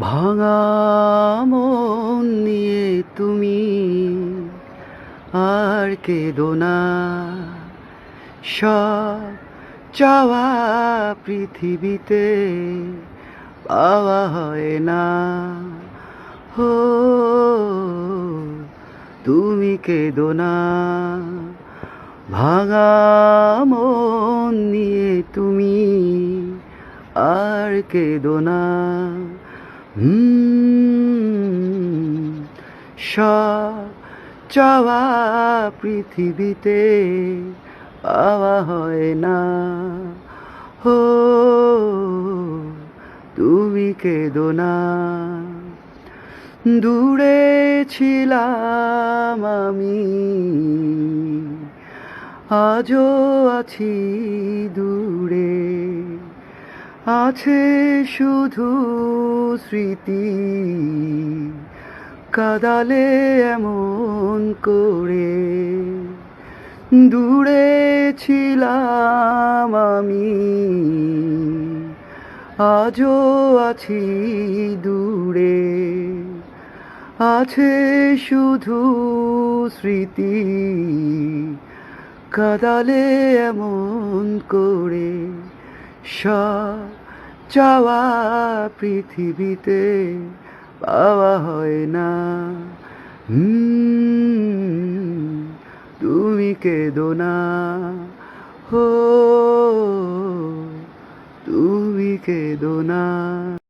ভাঙা মন নিয়ে তুমি আর কেঁদো না। সব চাওয়া পৃথিবীতে পাওয়া হয় না। হো, তুমি কেঁদো না। ভাঙা মন নিয়ে তুমি আর কেঁদো না। সব চাওয়া পৃথিবীতে পাওয়া হয় না। হো, তুমি কেঁদো না। দূরে ছিলাম আমি, আজও আছি দূরে। আছে শুধু স্মৃতি, কাঁদালে এমন করে। দূরে ছিলাম আমি, আজও আছি দূরে। আছে শুধু স্মৃতি, কাঁদালে এমন করে। সব চাওয়া পৃথিবীতে পাওয়া হয় না। তুমি কেঁদো না। হো, তুমি কেঁদো না।